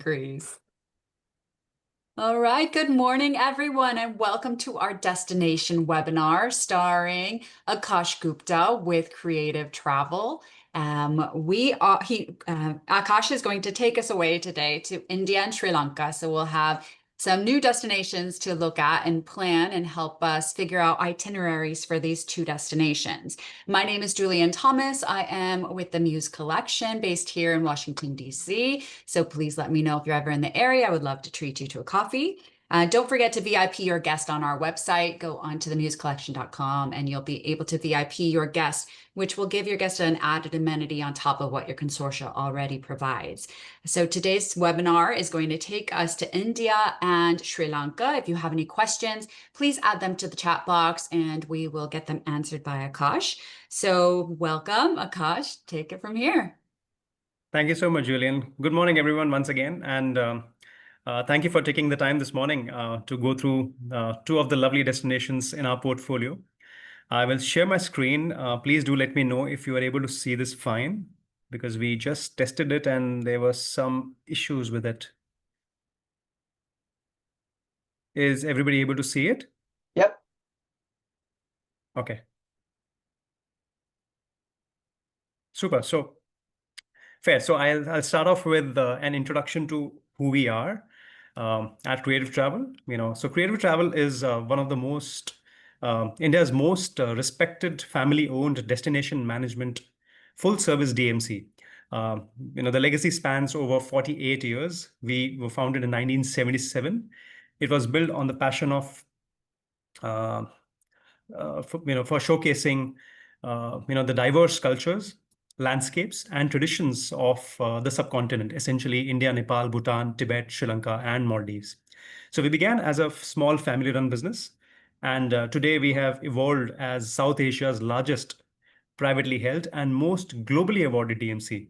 degrees. All right, good morning, everyone, and welcome to our destination webinar starring Akash Gupta with Creative Travel. Akash is going to take us away today to India and Sri Lanka. So we'll have some new destinations to look at and plan and help us figure out itineraries for these two destinations. My name is Julian Thomas. I am with the Muse collection based here in Washington, D.C. So please let me know if you're ever in the area. I would love to treat you to a coffee. Don't forget to VIP your guest on our website. Go on to themusecollection.com and you'll be able to VIP your guest, which will give your guest an added amenity on top of what your consortia already provides. So today's webinar is going to take us to India and Sri Lanka. If you have any questions, please add them to the chat box and we will get them answered by Akash. So welcome, Akash. Take it from here. Thank you so much, Julian. Good morning, everyone, once again. And thank you for taking the time this morning to go through two of the lovely destinations in our portfolio. I will share my screen. Please do let me know if you are able to see this fine, because we just tested it and there were some issues with it. Is everybody able to see it? Yep. Okay. Super. So fair. So I'll start off with an introduction to who we are at Creative Travel. So Creative Travel is one of the most India's most respected family-owned destination management full-service DMC. The legacy spans over 48 years. We were founded in 1977. It was built on the passion of for showcasing the diverse cultures, landscapes, and traditions of the subcontinent, essentially India, Nepal, Bhutan, Tibet, Sri Lanka, and Maldives. So we began as a small family-run business, and today we have evolved as South Asia's largest privately held and most globally awarded DMC.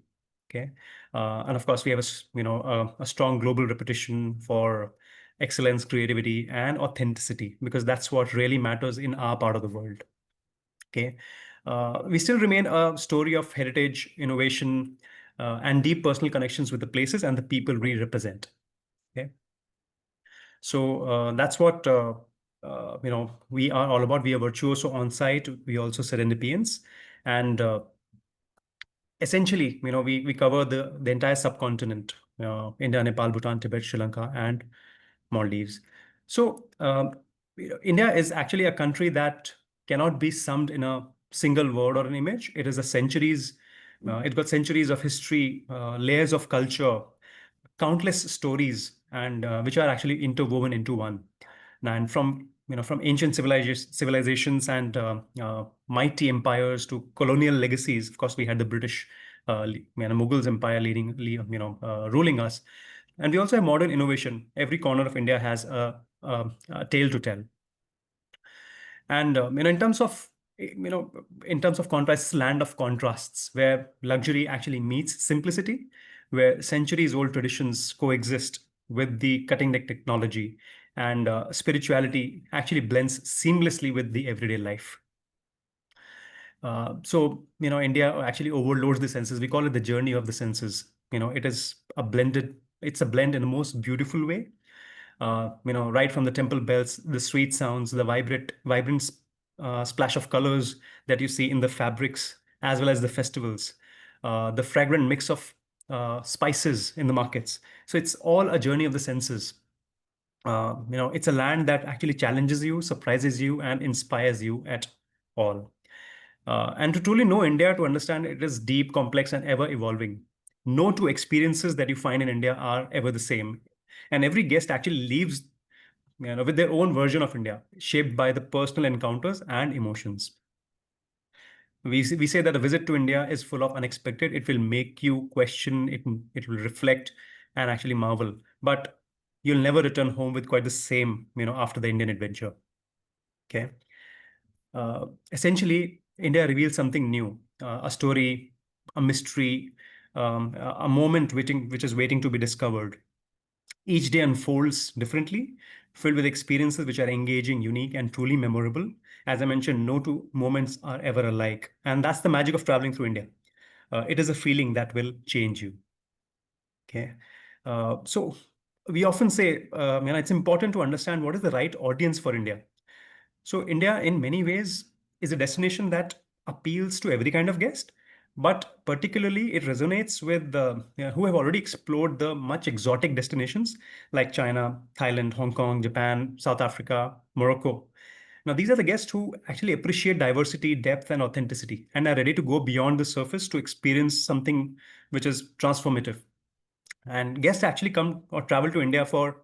Okay, and of course we have a strong global reputation for excellence, creativity, and authenticity, because that's what really matters in our part of the world. Okay, we still remain a story of heritage, innovation, and deep personal connections with the places and the people we represent. Okay, so that's what we are all about. We are virtuoso on site. We also serendipians, and essentially, we cover the entire subcontinent: India, Nepal, Bhutan, Tibet, Sri Lanka, and Maldives. So India is actually a country that cannot be summed in a single word or an image. It is it's got centuries of history, layers of culture, countless stories, and which are actually interwoven into one. And from ancient civilizations and mighty empires to colonial legacies. Of course, we had the British, Mughals empire ruling us. And we also have modern innovation. Every corner of India has a tale to tell. And in terms of contrast, land of contrasts, where luxury actually meets simplicity, where centuries-old traditions coexist with the cutting-edge technology, and spirituality actually blends seamlessly with the everyday life. So India actually overloads the senses. We call it the journey of the senses. It's a blend in the most beautiful way. Right from the temple bells, the street sounds, the vibrant splash of colors that you see in the fabrics, as well as the festivals, the fragrant mix of spices in the markets. So it's all a journey of the senses. It's a land that actually challenges you, surprises you, and inspires you at all. And to truly know India, to understand it is deep, complex, and ever evolving. No two experiences that you find in India are ever the same. And every guest actually leaves with their own version of India, shaped by the personal encounters and emotions. We say that a visit to India is full of unexpected. It will make you question, it will reflect and actually marvel. But you'll never return home with quite the same, after the Indian adventure. Okay. Essentially, India reveals something new, a story, a mystery, a moment which is waiting to be discovered. Each day unfolds differently, filled with experiences which are engaging, unique, and truly memorable. As I mentioned, no two moments are ever alike. And that's the magic of traveling through India. It is a feeling that will change you. Okay. So we often say, it's important to understand what is the right audience for India. So India, in many ways, is a destination that appeals to every kind of guest, but particularly it resonates with who have already explored the much exotic destinations like China, Thailand, Hong Kong, Japan, South Africa, Morocco. Now, these are the guests who actually appreciate diversity, depth, and authenticity, and are ready to go beyond the surface to experience something which is transformative. And guests actually come or travel to India for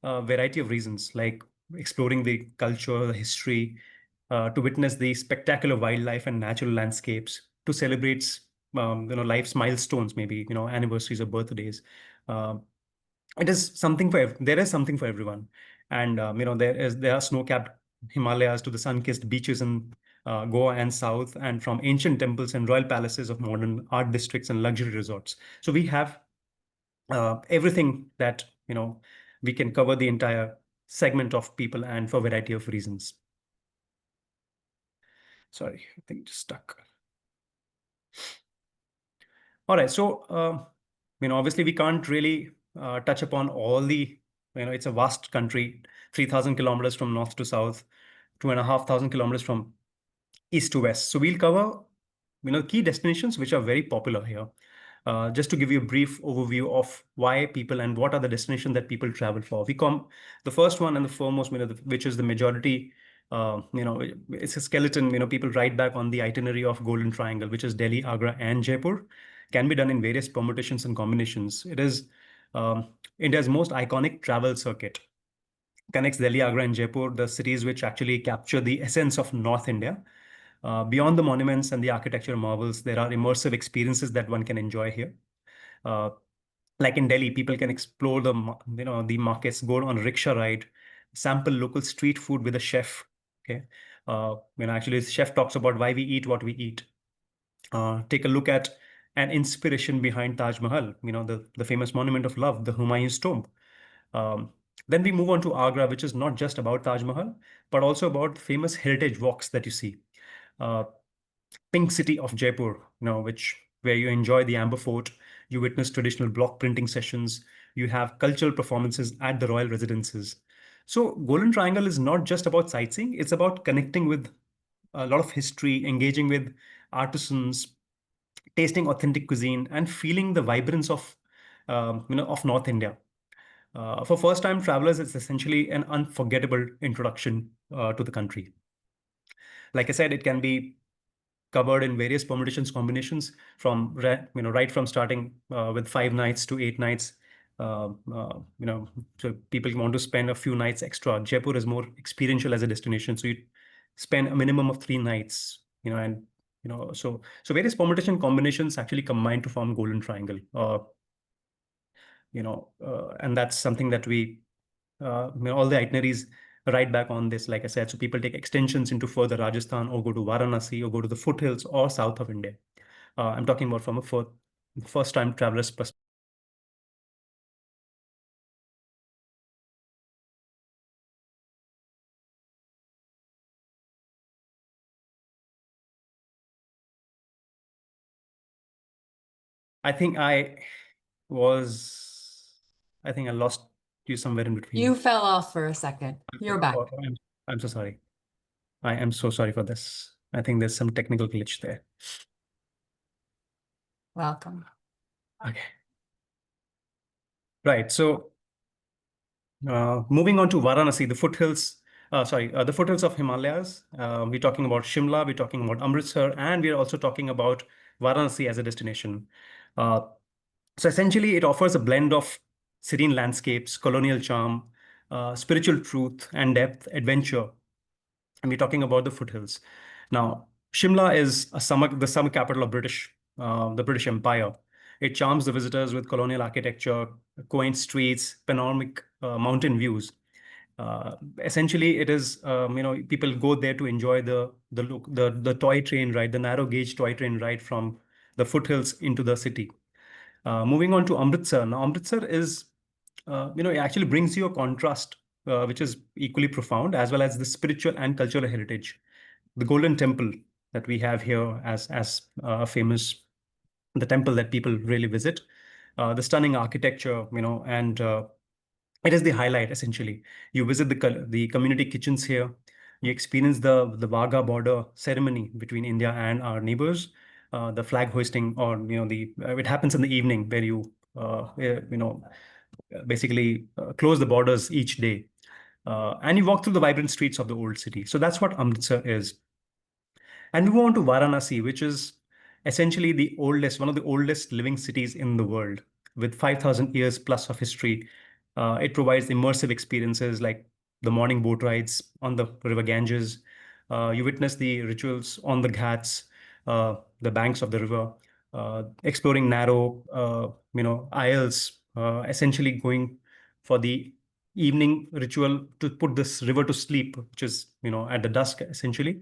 a variety of reasons, like exploring the culture, the history, to witness the spectacular wildlife and natural landscapes, to celebrate, life's milestones, maybe, anniversaries or birthdays. Uh, it is something for there is something for everyone, and there are snow-capped Himalayas to the sun-kissed beaches in Goa and South, and from ancient temples and royal palaces of modern art districts and luxury resorts. So we have everything that we can cover the entire segment of people, and for a variety of reasons. Sorry, I think it just stuck. All right, so obviously we can't really touch upon all the, it's a vast country, 3,000 kilometers from north to south, 2,500 kilometers from east to west. So we'll cover key destinations which are very popular here. Just to give you a brief overview of why people and what are the destinations that people travel for. We come the first one and the foremost, which is the majority. It's a skeleton. People write back on the itinerary of Golden Triangle, which is Delhi, Agra, and Jaipur. Can be done in various permutations and combinations. It is India's most iconic travel circuit. Connects Delhi, Agra, and Jaipur, the cities which actually capture the essence of North India. Beyond the monuments and the architecture marvels, there are immersive experiences that one can enjoy here. Uh, like in Delhi, people can explore the markets, go on a rickshaw ride, sample local street food with a chef. Okay, actually, the chef talks about why we eat what we eat. Take a look at an inspiration behind Taj Mahal. The famous monument of love, the Humayun's tomb. Um, then we move on to Agra, which is not just about Taj Mahal, but also about famous heritage walks that you see. Uh, Pink City of Jaipur, which where you enjoy the Amber Fort, you witness traditional block printing sessions, you have cultural performances at the royal residences. So Golden Triangle is not just about sightseeing; it's about connecting with a lot of history, engaging with artisans, tasting authentic cuisine, and feeling the vibrance of North India. For first-time travelers, it's essentially an unforgettable introduction to the country. Like I said, it can be covered in various permutations, combinations, from right from starting with 5 nights to 8 nights. So people want to spend a few nights extra. Jaipur is more experiential as a destination, so you spend a minimum of 3 nights. And so various permutation combinations actually combine to form Golden Triangle. And that's something that all the itineraries right back on this, like I said. So people take extensions into further Rajasthan, or go to Varanasi, or go to the foothills or south of India. I'm talking about from a first-time traveler's perspective. I think was, I think I lost you somewhere in between. You fell off for a second. You're back. I'm so sorry. I am so sorry for this. I think there's some technical glitch there. Welcome. Okay. Right. So moving on to Varanasi, the foothills. The foothills of Himalayas. We're talking about Shimla. We're talking about Amritsar, and we're also talking about Varanasi as a destination. So essentially, it offers a blend of serene landscapes, colonial charm, spiritual truth and depth, adventure. And we're talking about the foothills. Now, Shimla is the summer capital of the British Empire. It charms the visitors with colonial architecture, quaint streets, panoramic mountain views. Essentially, it is people go there to enjoy the toy train ride, the narrow gauge toy train ride from the foothills into the city. Moving on to Amritsar. Now, Amritsar is, it actually brings you a contrast, which is equally profound, as well as the spiritual and cultural heritage. The Golden Temple that we have here as famous, the temple that people really visit. the stunning architecture, and it is the highlight essentially. You visit the community kitchens here. You experience the Wagah border ceremony between India and our neighbors. The flag hoisting, or the it happens in the evening where you basically close the borders each day, and you walk through the vibrant streets of the old city. So that's what Amritsar is. And we move on to Varanasi, which is essentially one of the oldest living cities in the world, with 5,000 years plus of history. It provides immersive experiences like the morning boat rides on the river Ganges. You witness the rituals on the ghats, the banks of the river, exploring narrow, aisles, essentially going for the evening ritual to put this river to sleep, which is, at the dusk, essentially.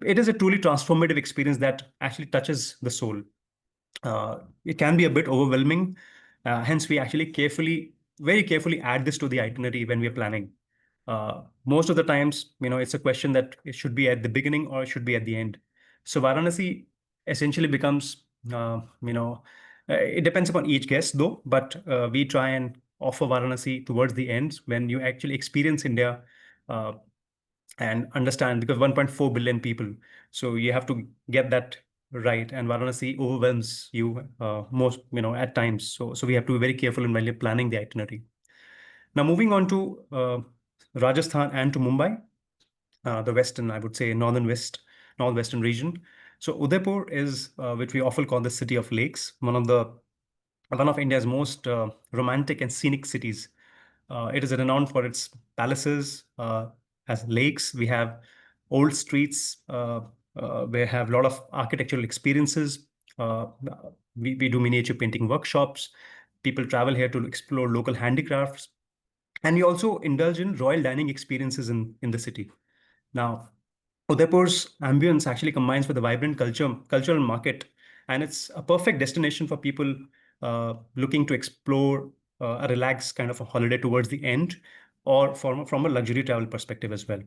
It is a truly transformative experience that actually touches the soul. It can be a bit overwhelming. Hence, we actually very carefully add this to the itinerary when we are planning. Most of the times, it's a question that it should be at the beginning or it should be at the end. So Varanasi essentially becomes, it depends upon each guest though, but we try and offer Varanasi towards the end when you actually experience India. Uh, and understand, because 1.4 billion people, so you have to get that right, and Varanasi overwhelms you most, at times. So we have to be very careful in when you're planning the itinerary. Now moving on to Rajasthan and to Mumbai, the western, I would say, northwestern region. So Udaipur is, which we often call the city of lakes, one of India's most romantic and scenic cities. It is renowned for its palaces, has lakes. We have old streets. We have a lot of architectural experiences. Uh, we do miniature painting workshops. People travel here to explore local handicrafts. And we also indulge in royal dining experiences in the city. Now, Udaipur's ambience actually combines with a vibrant cultural market, and it's a perfect destination for people looking to explore a relaxed kind of a holiday towards the end, or from a luxury travel perspective as well.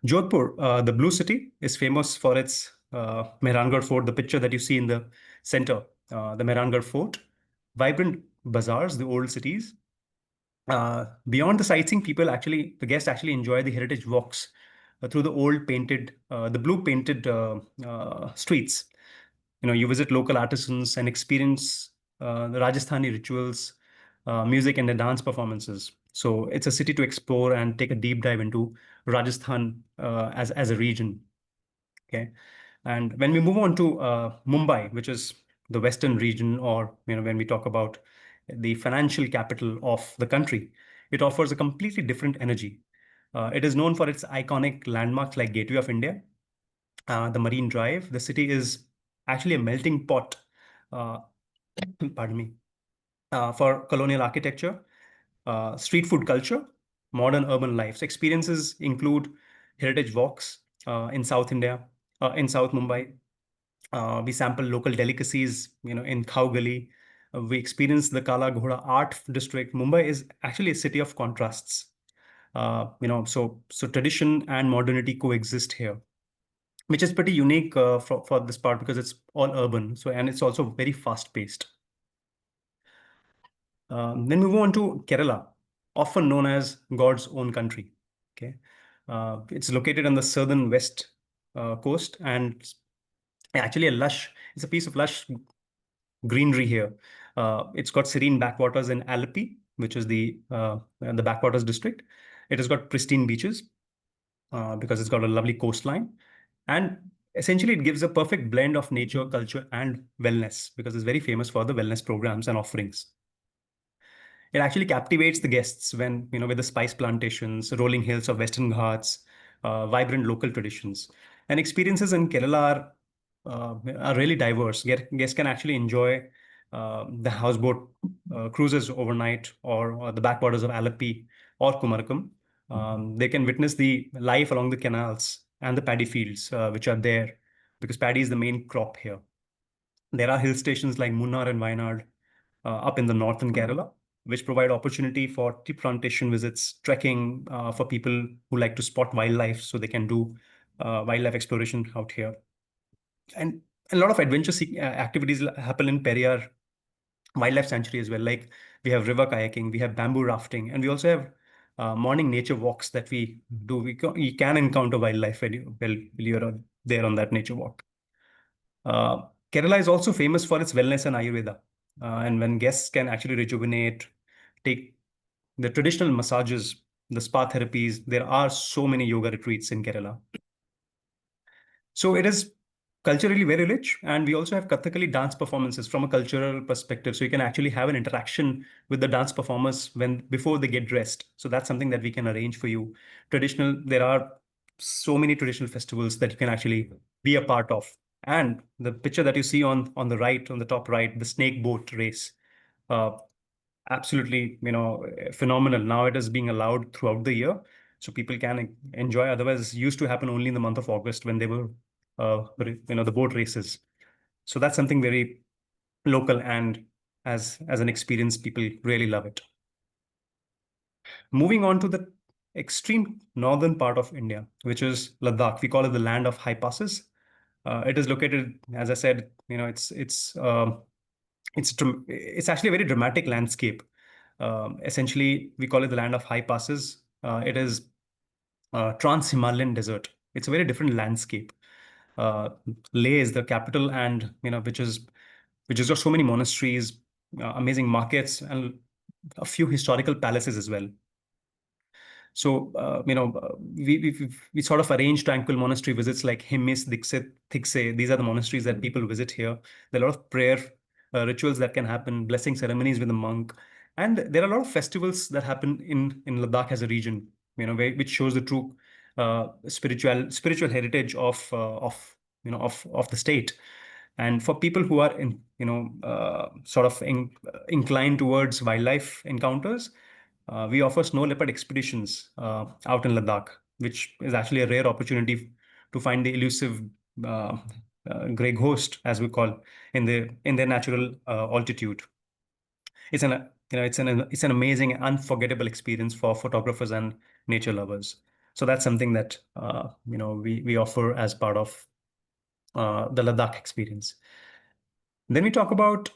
Jodhpur, the Blue City, is famous for its Mehrangarh Fort, the picture that you see in the center, the Mehrangarh Fort, vibrant bazaars, the old cities. Beyond the sightseeing, the guests actually enjoy the heritage walks through the blue painted streets. You visit local artisans and experience the Rajasthani rituals, music, and the dance performances. So it's a city to explore and take a deep dive into Rajasthan as a region. Okay, and when we move on to Mumbai, which is the western region, or when we talk about the financial capital of the country, it offers a completely different energy. It is known for its iconic landmarks like Gateway of India, the Marine Drive. The city is actually a melting pot, uh, pardon me, for colonial architecture, street food culture, modern urban life. So experiences include heritage walks in South India, in South Mumbai. We sample local delicacies, in Khao Gali. We experience the Kala Ghoda Art District. Mumbai is actually a city of contrasts. So tradition and modernity coexist here, which is pretty unique for this part because it's all urban. So, and it's also very fast paced. Then we move on to Kerala, often known as God's own country. Okay, it's located on the southern west coast, and actually it's a piece of lush greenery here. It's got serene backwaters in Alleppey, which is the backwaters district. It has got pristine beaches because it's got a lovely coastline. And essentially, it gives a perfect blend of nature, culture, and wellness because it's very famous for the wellness programs and offerings. It actually captivates the guests when, with the spice plantations, rolling hills of Western Ghats, vibrant local traditions. And experiences in Kerala are really diverse. Guests can actually enjoy the houseboat cruises overnight, or the backwaters of Alleppey or Kumarakam. They can witness the life along the canals and the paddy fields, which are there because paddy is the main crop here. There are hill stations like Munnar and Wayanad up in the northern Kerala, which provide opportunity for tea plantation visits, trekking for people who like to spot wildlife, so they can do wildlife exploration out here. And a lot of adventure activities happen in Periyar wildlife sanctuary as well. Like we have river kayaking, we have bamboo rafting, and we also have morning nature walks that we do. You can encounter wildlife when you're there on that nature walk. Kerala is also famous for its wellness and Ayurveda. And when guests can actually rejuvenate, take the traditional massages, the spa therapies, there are so many yoga retreats in Kerala. So it is culturally very rich, and we also have Kathakali dance performances from a cultural perspective. So you can actually have an interaction with the dance performers when before they get dressed. So that's something that we can arrange for you. There are so many traditional festivals that you can actually be a part of. And the picture that you see on the right, on the top right, the snake boat race, uh, absolutely, phenomenal. Now it is being allowed throughout the year, so people can enjoy. Otherwise, it used to happen only in the month of August when they were, the boat races. So that's something very local, and as an experience, people really love it. Moving on to the extreme northern part of India, which is Ladakh. We call it the land of high passes. It is located, as I said, it's actually a very dramatic landscape. Essentially, we call it the land of high passes. It is trans-Himalayan desert. It's a very different landscape. Uh, Leh is the capital, and which has got so many monasteries, amazing markets, and a few historical palaces as well. So, we sort of arrange tranquil monastery visits like Himmis, Diksit, Thikse. These are the monasteries that people visit here. There are a lot of prayer rituals that can happen, blessing ceremonies with a monk, and there are a lot of festivals that happen in Ladakh as a region. Which shows the true spiritual heritage of the state. And for people who are inclined towards wildlife encounters, we offer snow leopard expeditions out in Ladakh, which is actually a rare opportunity to find the elusive uh, gray ghost, as we call, in their natural altitude. It's an it's an amazing, unforgettable experience for photographers and nature lovers. So that's something that we offer as part of the Ladakh experience. Then we talk about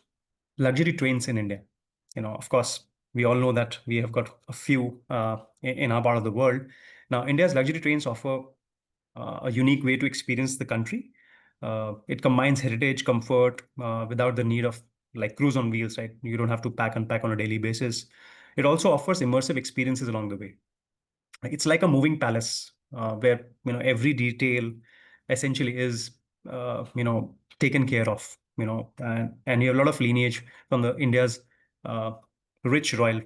luxury trains in India. Of course, we all know that we have got a few in our part of the world. Now, India's luxury trains offer a unique way to experience the country. It combines heritage, comfort, without the need of like cruise on wheels, right? You don't have to pack and pack on a daily basis. It also offers immersive experiences along the way. It's like a moving palace where every detail essentially is taken care of. And you have a lot of lineage from the India's uh, rich royal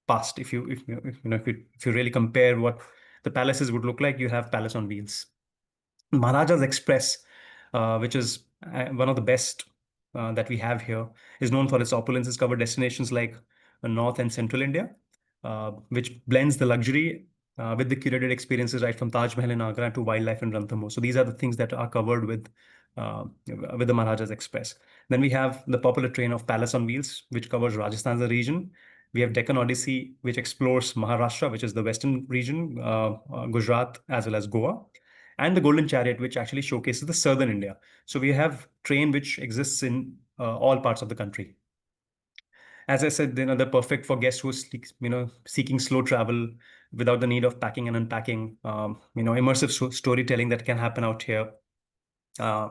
past. If you really compare what the palaces would look like, you have palace on wheels. Maharaja's Express, which is one of the best that we have here, is known for its opulence. It's covered destinations like North and Central India, which blends the luxury with the curated experiences right from Taj Mahal in Agra to wildlife in Ranthambore. So these are the things that are covered with the Maharaja's Express. Then we have the popular train of Palace on Wheels, which covers Rajasthan as a region. We have Deccan Odyssey, which explores Maharashtra, which is the western region, Gujarat, as well as Goa, and the Golden Chariot, which actually showcases the southern India. So we have train which exists in all parts of the country. As I said, they're perfect for guests who are seeking slow travel without the need of packing and unpacking. Immersive storytelling that can happen out here. Uh,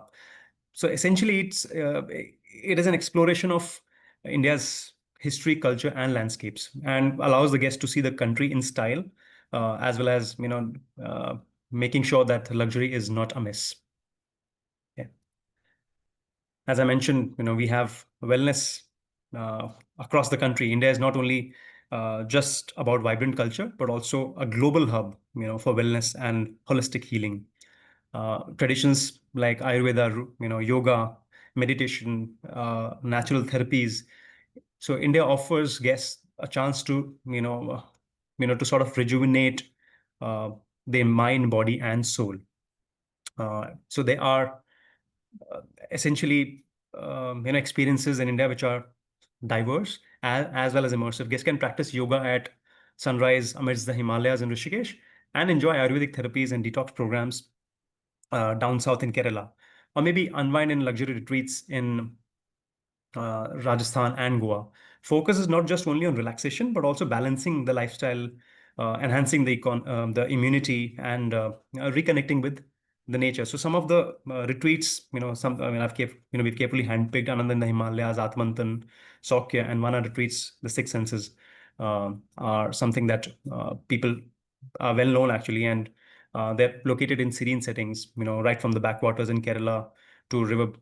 so essentially, it is an exploration of India's history, culture, and landscapes, and allows the guest to see the country in style, as well as making sure that luxury is not amiss. Yeah. As I mentioned, we have wellness across the country. India is not only just about vibrant culture, but also a global hub, for wellness and holistic healing. Traditions like Ayurveda, yoga, meditation, natural therapies. So India offers guests a chance to, to sort of rejuvenate uh, their mind, body, and soul. So they are uh, essentially experiences in India which are diverse as well as immersive. Guests can practice yoga at sunrise amidst the Himalayas in Rishikesh and enjoy Ayurvedic therapies and detox programs down south in Kerala, or maybe unwind in luxury retreats in Rajasthan, and Goa. Focus is not just only on relaxation, but also balancing the lifestyle, enhancing the immunity, and reconnecting with the nature. So some of the retreats, I mean, we've carefully handpicked Anand in the Himalayas, Atmantan, Sokya, and Vana retreats. The six senses are something that people are well known actually, and they're located in serene settings. Right from the backwaters in Kerala to river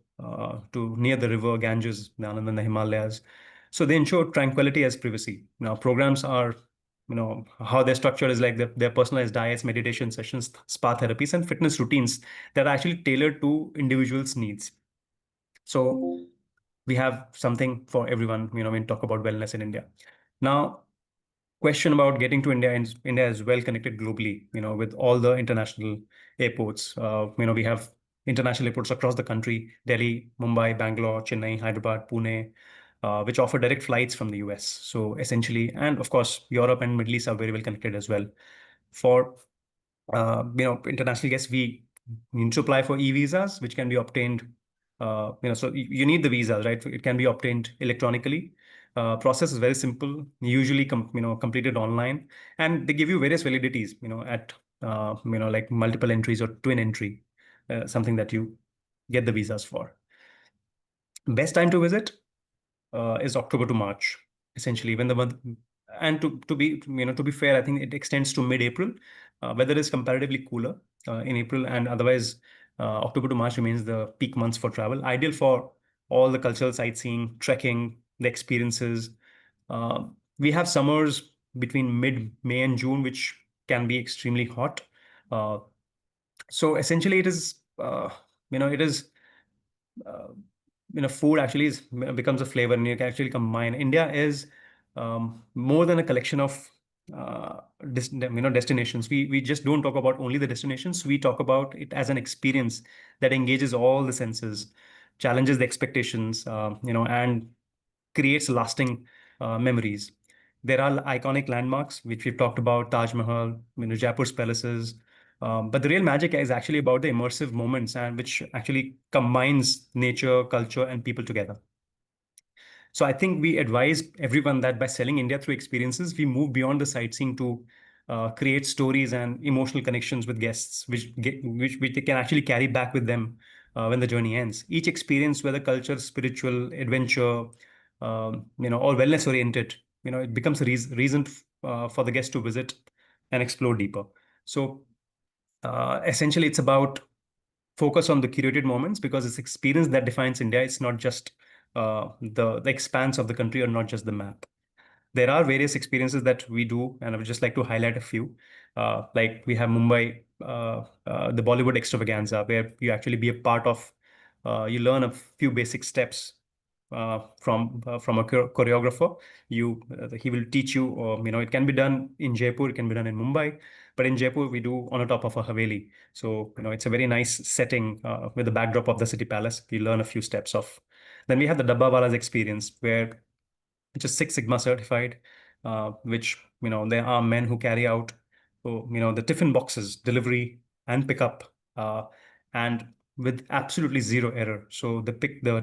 to near the river Ganges, down in the Himalayas. So they ensure tranquility as privacy. Now, programs are, how they're structured is like their personalized diets, meditation sessions, spa therapies, and fitness routines that are actually tailored to individuals' needs. So we have something for everyone, when we talk about wellness in India. Now, question about getting to India, and India is well connected globally, with all the international airports. We have international airports across the country: Delhi, Mumbai, Bangalore, Chennai, Hyderabad, Pune, which offer direct flights from the US. So essentially, and of course, Europe and Middle East are very well connected as well. For international guests, we need to apply for e-visas, which can be obtained. So you need the visas, right? It can be obtained electronically. Process is very simple, usually completed online, and they give you various validities, at like multiple entries or twin entry, something that you get the visas for. Best time to visit is October to March, essentially, when the month. And to be fair, I think it extends to mid-April. Weather is comparatively cooler in April, and otherwise, October to March remains the peak months for travel, ideal for all the cultural sightseeing, trekking, the experiences. We have summers between mid-May and June, which can be extremely hot. Uh, so essentially, it is uh, food actually becomes a flavor, and you can actually combine. India is more than a collection of destinations. We just don't talk about only the destinations. We talk about it as an experience that engages all the senses, challenges the expectations, and creates lasting memories. There are iconic landmarks which we've talked about: Taj Mahal, Jaipur's palaces. But the real magic is actually about the immersive moments, and which actually combines nature, culture, and people together. So I think we advise everyone that by selling India through experiences, we move beyond the sightseeing to create stories and emotional connections with guests, which they can actually carry back with them when the journey ends. Each experience, whether culture, spiritual, adventure, or wellness oriented, it becomes a reason for the guest to visit and explore deeper. So essentially, it's about focus on the curated moments, because it's experience that defines India. It's not just the expanse of the country, or not just the map. There are various experiences that we do, and I would just like to highlight a few. Like we have Mumbai, the Bollywood extravaganza, where you actually be a part of. You learn a few basic steps from a choreographer. He will teach you. It can be done in Jaipur, it can be done in Mumbai, but in Jaipur we do on the top of a haveli. So it's a very nice setting with the backdrop of the city palace. We learn a few steps of. Then we have the Dabbawalas experience, which is Six Sigma certified, which there are men who carry out the tiffin boxes delivery and pickup, and with absolutely zero error. So the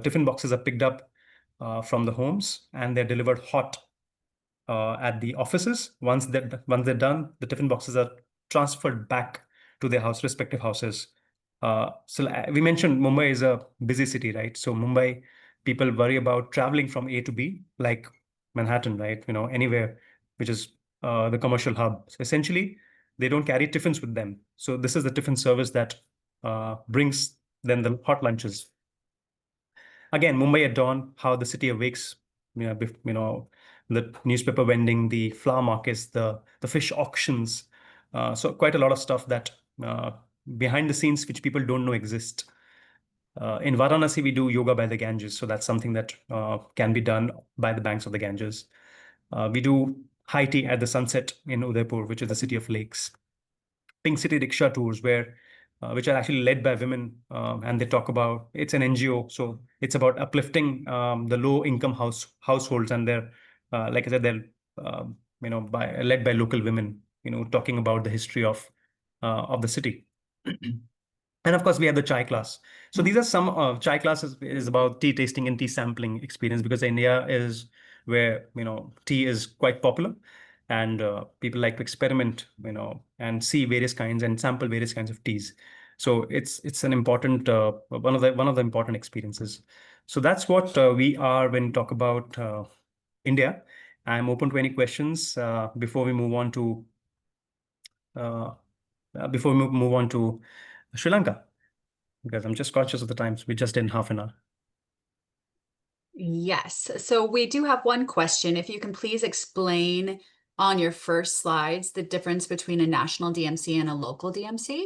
tiffin boxes are picked up from the homes, and they're delivered hot at the offices. Once they're done, the tiffin boxes are transferred back to their respective houses. So we mentioned Mumbai is a busy city, right? So Mumbai people worry about traveling from A to B, like Manhattan, right? Anywhere which is the commercial hub. So essentially, they don't carry tiffins with them. So this is the tiffin service that brings them the hot lunches. Again, Mumbai at dawn, how the city awakes, the newspaper vending, the flower markets, the fish auctions. So quite a lot of stuff that uh, behind the scenes which people don't know exist. In Varanasi, we do yoga by the Ganges, so that's something that can be done by the banks of the Ganges. We do high tea at the sunset in Udaipur, which is the city of lakes. Pink City rickshaw tours, which are actually led by women, and they talk about, it's an NGO, so it's about uplifting the low income households, and they're like I said, they're led by local women, talking about the history of the city. And of course, we have the chai class. So these are some chai classes is about tea tasting and tea sampling experience, because India is where, tea is quite popular, and people like to experiment, and see various kinds and sample various kinds of teas. So it's an important one of the important experiences. So that's what we are when we talk about India. I'm open to any questions before we move on to uh, Sri Lanka, because I'm just conscious of the times. We just in half an hour. Yes. So we do have one question. If you can please explain on your first slides the difference between a national DMC and a local DMC.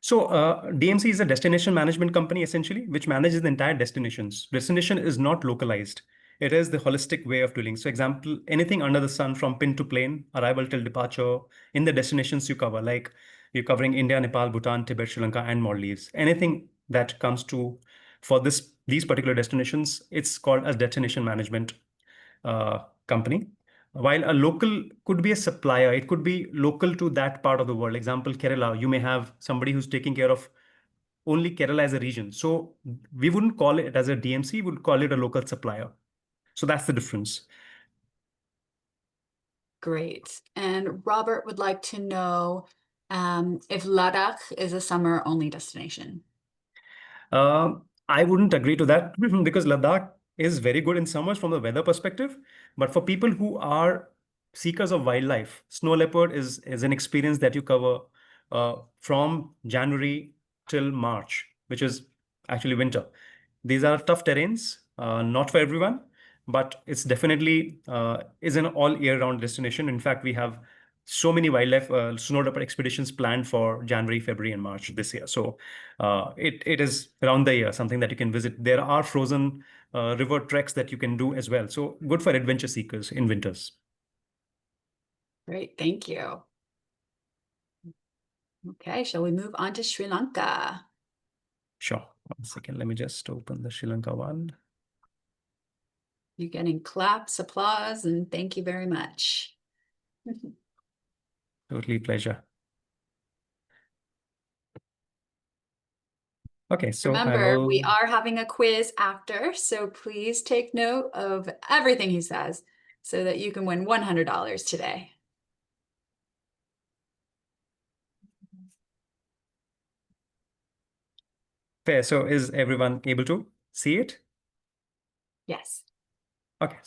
So DMC is a destination management company essentially, which manages the entire destinations. Destination is not localized. It is the holistic way of doing. So example, anything under the sun from pin to plane, arrival till departure, in the destinations you cover, like you're covering India, Nepal, Bhutan, Tibet, Sri Lanka, and Maldives. Anything that comes to for these particular destinations, it's called as destination management company. While a local could be a supplier, it could be local to that part of the world. Example, Kerala, you may have somebody who's taking care of only Kerala as a region. So we wouldn't call it as a DMC, we would call it a local supplier. So that's the difference. Great. And Robert would like to know if Ladakh is a summer only destination. I wouldn't agree to that because Ladakh is very good in summers from the weather perspective. But for people who are seekers of wildlife, snow leopard is an experience that you cover from January till March, which is actually winter. These are tough terrains, not for everyone, but it's definitely is an all year round destination. In fact, we have so many wildlife snow leopard expeditions planned for January, February, and March this year. So it is around the year something that you can visit. There are frozen river treks that you can do as well. So good for adventure seekers in winters. Great. Thank you. Okay. Shall we move on to Sri Lanka? Sure. 1 second. Let me just open the Sri Lanka one. You're getting claps, applause, and thank you very much. Totally pleasure. Okay, so Remember, we are having a quiz after, so please take note of everything he says so that you can win $100 today. fair. So is everyone able to see it? Yes. Okay,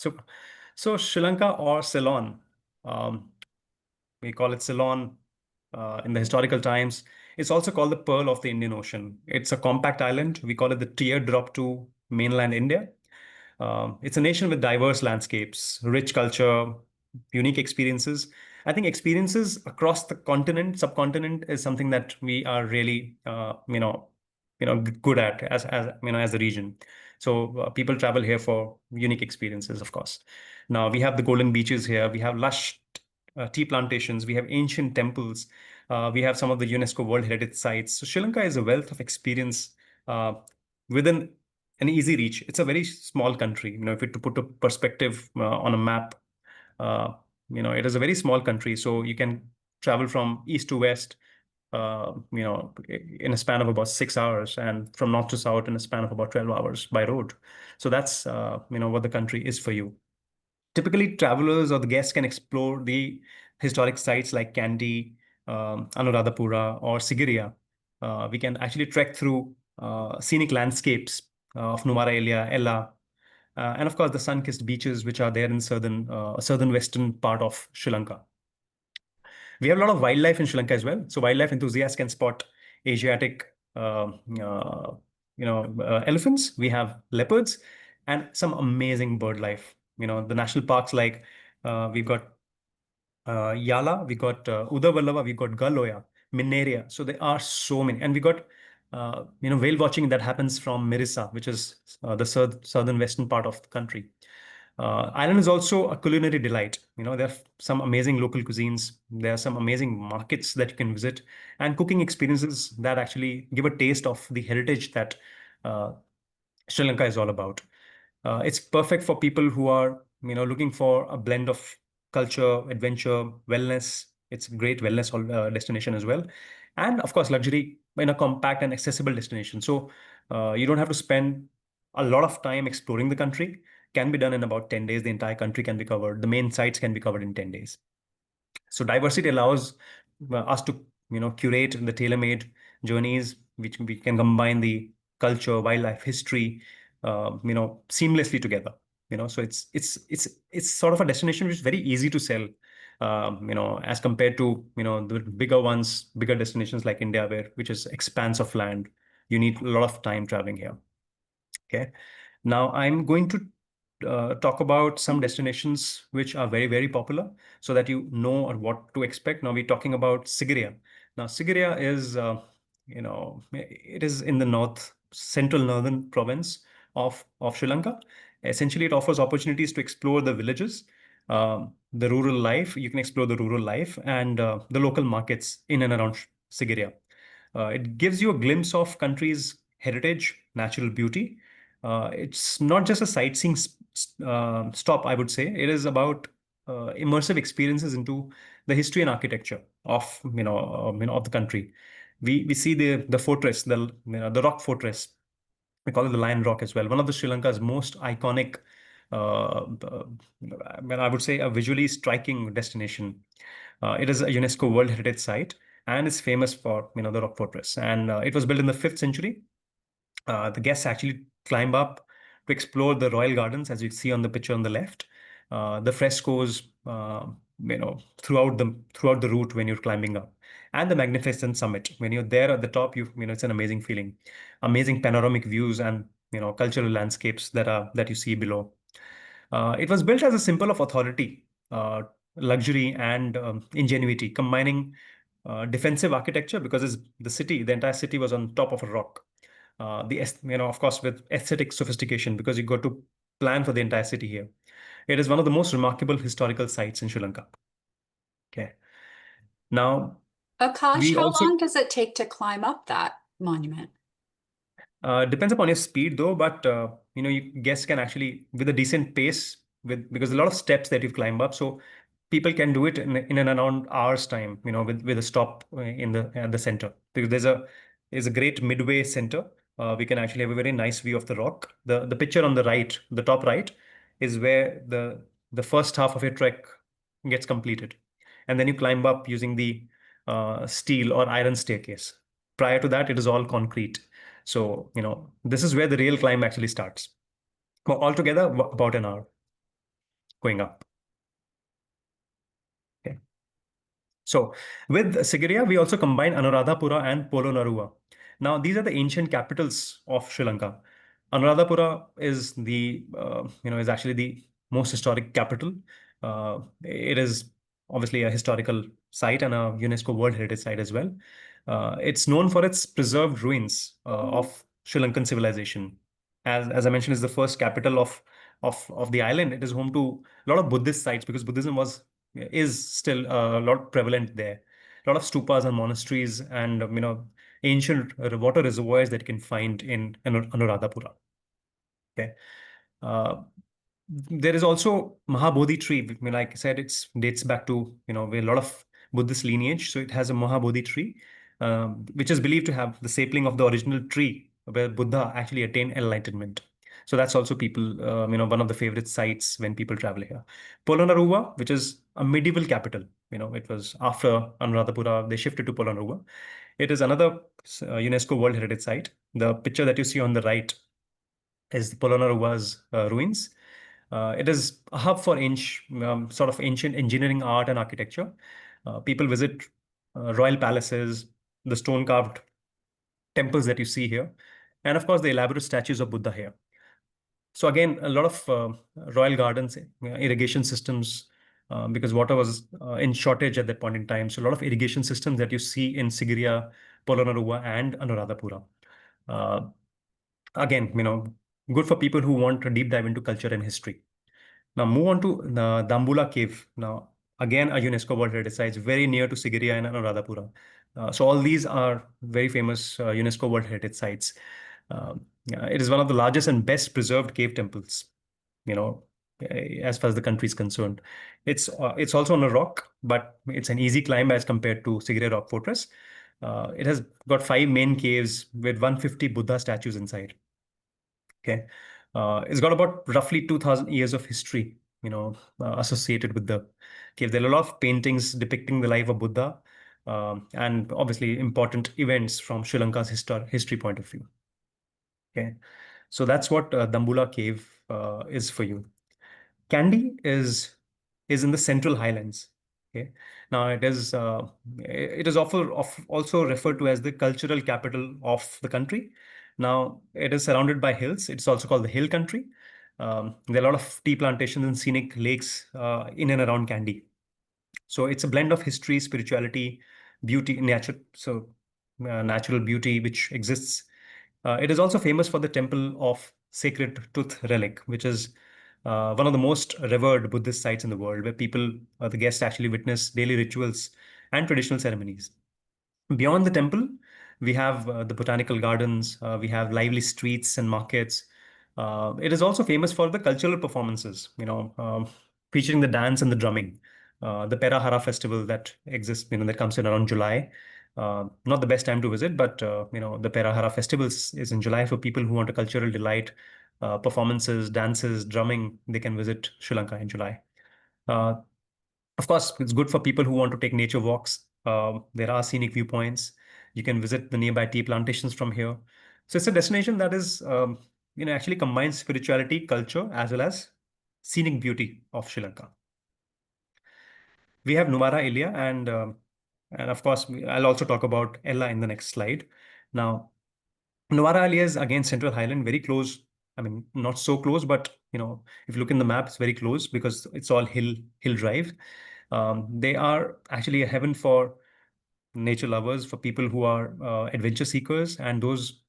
so Sri Lanka or Ceylon, um, we call it Ceylon in the historical times. It's also called the Pearl of the Indian Ocean. It's a compact island. We call it the teardrop to mainland India. It's a nation with diverse landscapes, rich culture, unique experiences. I think experiences across the continent, subcontinent, is something that we are really, good at as a region. So people travel here for unique experiences, of course. Now we have the golden beaches here. We have lush tea plantations. We have ancient temples. We have some of the UNESCO World Heritage Sites. So Sri Lanka is a wealth of experience uh, within an easy reach. It's a very small country. If you to put a perspective on a map, it is a very small country. So you can travel from east to west, in a span of about 6 hours, and from north to south in a span of about 12 hours by road. So that's, what the country is for you. Typically, travelers or the guests can explore the historic sites like Kandy, Anuradhapura, or Sigiriya. We can actually trek through scenic landscapes of Numara Ella, and of course the sun-kissed beaches which are there in southern western part of Sri Lanka. We have a lot of wildlife in Sri Lanka as well. So wildlife enthusiasts can spot Asiatic, elephants. We have leopards and some amazing bird life. The national parks like we've got Yala, we got Udavallava, we got Galoya, Minneria. So there are so many, and we got whale watching that happens from Mirissa, which is the southern western part of the country. Ireland is also a culinary delight. There are some amazing local cuisines. There are some amazing markets that you can visit, and cooking experiences that actually give a taste of the heritage that uh, Sri Lanka is all about. It's perfect for people who are, looking for a blend of culture, adventure, wellness. It's a great wellness destination as well, and of course, luxury in a compact and accessible destination. So you don't have to spend a lot of time exploring the country. Can be done in about 10 days. The entire country can be covered. The main sites can be covered in 10 days. So diversity allows us to, curate the tailor-made journeys, which we can combine the culture, wildlife, history, seamlessly together. So it's sort of a destination which is very easy to sell, as compared to the bigger ones, bigger destinations like India, which is expanse of land. You need a lot of time traveling here. Okay. Now I'm going to talk about some destinations which are very, very popular so that you know or what to expect. Now we're talking about Sigiriya. Now Sigiriya is, it is in the central northern province of Sri Lanka. Essentially, it offers opportunities to explore the villages, the rural life. You can explore the rural life and the local markets in and around Sigiriya. It gives you a glimpse of country's heritage, natural beauty. It's not just a sightseeing stop, I would say. It is about immersive experiences into the history and architecture of of the country. We see the fortress, the rock fortress. We call it the Lion Rock as well. One of the Sri Lanka's most iconic, I would say, a visually striking destination. It is a UNESCO World Heritage Site and is famous for the rock fortress. And it was built in the 5th century. The guests actually climb up to explore the royal gardens, as you see on the picture on the left. The frescoes, throughout the route when you're climbing up, and the magnificent summit. When you're there at the top, it's an amazing feeling, amazing panoramic views, and cultural landscapes that you see below. It was built as a symbol of authority, luxury, and ingenuity, combining defensive architecture because the entire city was on top of a rock. Of course, with aesthetic sophistication because you got to plan for the entire city here. It is one of the most remarkable historical sites in Sri Lanka. Okay. Now, Akash, we how also long does it take to climb up that monument? depends upon your speed though, but guests can actually with a decent pace because a lot of steps that you've climbed up, so people can do it in and around hours time, with a stop at the center because there's a great midway center. We can actually have a very nice view of the rock. The picture on the right, the top right, is where the first half of your trek gets completed, and then you climb up using the steel or iron staircase. Prior to that, it is all concrete. So, this is where the real climb actually starts. Well, altogether, about an hour going up. Okay. So with Sigiriya, we also combine Anuradhapura and Polonnaruwa. Now, these are the ancient capitals of Sri Lanka. Anuradhapura is is actually the most historic capital. It is obviously a historical site and a UNESCO World Heritage Site as well. It's known for its preserved ruins of Sri Lankan civilization. As I mentioned, is the first capital of the island. It is home to a lot of Buddhist sites because Buddhism is still a lot prevalent there. A lot of stupas and monasteries and ancient water reservoirs that you can find in Anuradhapura. Okay. Uh, there is also Mahabodhi tree. I mean, like I said, it dates back to a lot of Buddhist lineage. So it has a Mahabodhi tree, which is believed to have the sapling of the original tree where Buddha actually attained enlightenment. So that's also people, one of the favorite sites when people travel here. Polonnaruwa, which is a medieval capital. It was after Anuradhapura, they shifted to Polonnaruwa. It is another UNESCO World Heritage Site. The picture that you see on the right is the Polonnaruwa's ruins. It is a hub for sort of ancient engineering, art, and architecture. People visit royal palaces, the stone-carved temples that you see here, and of course the elaborate statues of Buddha here. So again, a lot of royal gardens, irrigation systems, because water was in shortage at that point in time. So a lot of irrigation systems that you see in Sigiriya, Polonnaruwa, and Anuradhapura. Uh, Again, good for people who want a deep dive into culture and history. Now move on to the Dambula Cave. Now, again, a UNESCO World Heritage Site, very near to Sigiriya and Anuradhapura. So all these are very famous UNESCO World Heritage Sites. It is one of the largest and best preserved cave temples, as far as the country is concerned. It's also on a rock, but it's an easy climb as compared to Sigiriya Rock Fortress. It has got 5 main caves with 150 Buddha statues inside. Okay. It's got about roughly 2000 years of history, associated with the cave. There are a lot of paintings depicting the life of Buddha, and obviously important events from Sri Lanka's history point of view. Okay. So that's what Dambula Cave is for you. Kandy is in the Central Highlands. Okay. Now it is also referred to as the cultural capital of the country. Now it is surrounded by hills. It's also called the hill country. There are a lot of tea plantations and scenic lakes in and around Kandy. So it's a blend of history, spirituality, beauty, nature. So natural beauty which exists. It is also famous for the temple of Sacred Tooth Relic, which is one of the most revered Buddhist sites in the world, where the guests actually witness daily rituals and traditional ceremonies. Beyond the temple, we have the botanical gardens, we have lively streets and markets. It is also famous for the cultural performances, featuring the dance and the drumming. The Perahara festival that exists, that comes in around July. Not the best time to visit, but the Perahara festival is in July for people who want a cultural delight, performances, dances, drumming. They can visit Sri Lanka in July. Uh, of course, it's good for people who want to take nature walks. There are scenic viewpoints. You can visit the nearby tea plantations from here. So it's a destination that is, actually combines spirituality, culture, as well as scenic beauty of Sri Lanka. We have Numara Ilia, and of course, I'll also talk about Ella in the next slide. Now, Numara Ilia is again Central Highland, very close. I mean, not so close, but if you look in the map, it's very close because it's all hill drive. They are actually a heaven for nature lovers, for people who are adventure seekers, and those